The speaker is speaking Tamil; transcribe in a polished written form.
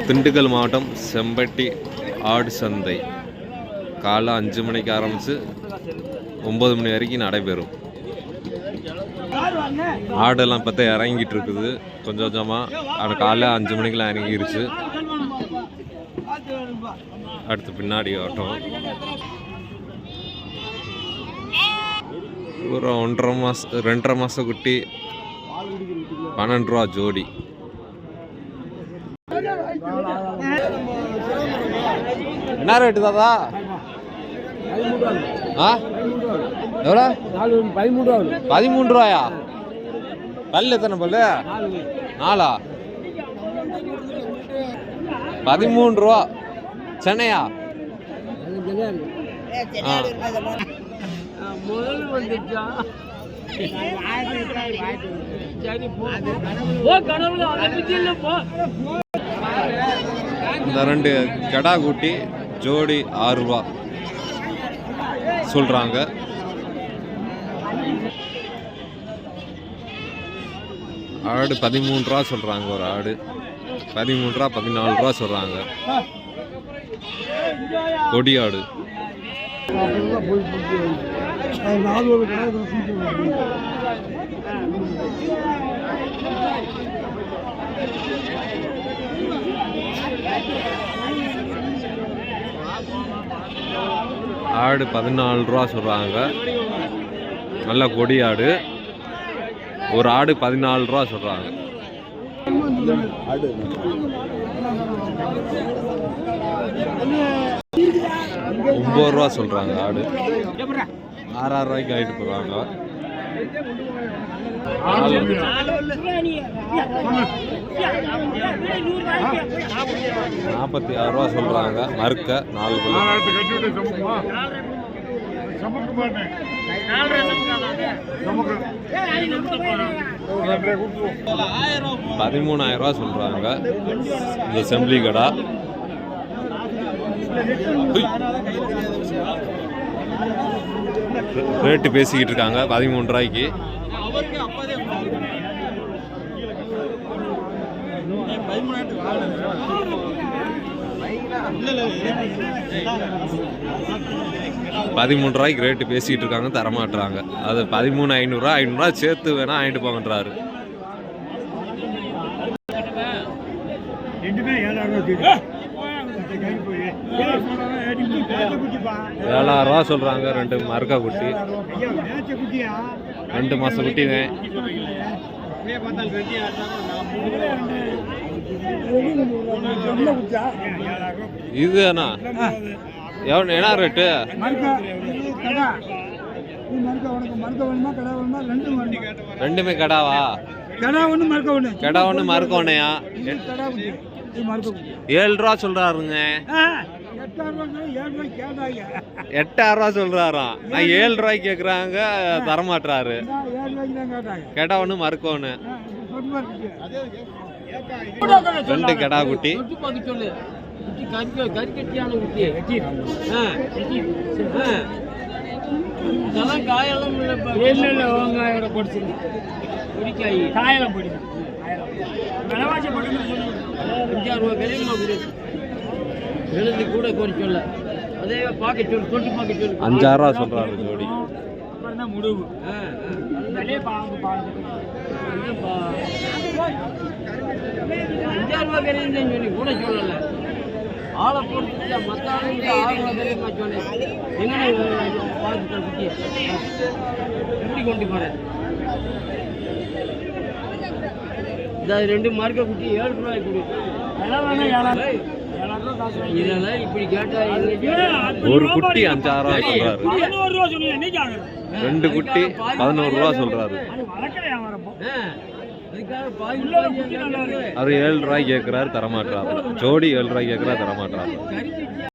திண்டுக்கல் மாவட்டம் செம்பட்டி ஆடு சந்தை காலை 5 மணிக்கு ஆரம்பித்து 9 மணி வரைக்கும் நடைபெறும். ஆடெல்லாம் பார்த்தா இறங்கிட்டு இருக்குது கொஞ்சம் கொஞ்சமாக. ஆனால் காலைல 5 மணிக்கெலாம் இறங்கிருச்சு. அடுத்து பின்னாடி ஆட்டம் ஒரு 1.5 மாதம் 2.5 மாதம் குட்டி 12 ரூபா ஜோடி. என்ன ரேட்டு தாதா? எவ்வளோ? 13 ரூபாயா? பல்லு எத்தனை பல்லு? 4ஆ? 13 ரூபா. சென்னையா? இந்த 2 கெடா குட்டி ஜோடி 6 ரூபா சொல்றாங்க. ஆடு 13 ரூபா சொல்றாங்க. ஒரு ஆடு 13 ரூபா 14 ரூபா சொல்றாங்க. கொடி ஆடு. ஆடு 14 ரூபா சொல்றாங்க. நல்ல கொடி ஆடு. ஒரு ஆடு 14 ரூபா சொல்றாங்க. 9 ரூபா சொல்றாங்க. ஆடு 6 ரூபாய்க்கு ஆகிட்டு போடுவாங்க. 46 ரூபா சொல்றாங்க. மறுக்க 4 13 13000 ரூபா சொல்றாங்க. இந்த செம்பிளி கடா ரேட்டு பேசிக்கிட்டு இருக்காங்க 13 ரூபாய்க்கு. $13 ரேட்டு பேசிக்கிட்டு இருக்காங்க. தரமாட்டுறாங்க. அது 13,500 500 சேர்த்து வேணா வாங்கிட்டு போங்கன்றாரு. 7,000 ரூபா சொல்றாங்க. 2 மறுக்கா குட்டி 2 மாசம் குட்டிங்க. இது என்ன என்ன ரேட்டு? ரெண்டுமே கடாவா? கெடா ஒன்று மறுக்க ஒன்னையா? 7 ரூபா சொல்றாருங்க. 8,000 ரூபா சொல்றாராம். நான் 7 ரூபாய்க்கு கேட்குறாங்க. தரமாட்டுறாரு. கெடா ஒன்று மறுக்க ஒன்று. 2 கெடா குட்டி. கூட சொல்ல அதே பாக்க சொல்லு 5,000 ரூபா சொல்றாரு ஜோடி. முடிவு 5,000 ரூபா கிடையாது சொல்லி கூட சொல்லல. ஆளை போட்டு மற்ற ஆளுங்க 6 ரூபா கிடையாது சொன்னேன். எங்கே பார்த்து எப்படி கொண்டு போறேன்? இந்த 2 மார்க்கை குட்டி 7 ரூபாய் கொடு. இதெல்லாம் இப்படி கேட்டா ஒரு குட்டி 5,000 ரூபா சொல்றாரு. 2 குட்டி 11 ரூபா சொல்றாரு. அது 7 ரூபாய்க்கு கேட்கிறாரு. தரமாட்டாரு. ஜோடி 7 ரூபாய்க்கு கேட்கிறாரு. தரமாட்டாரு.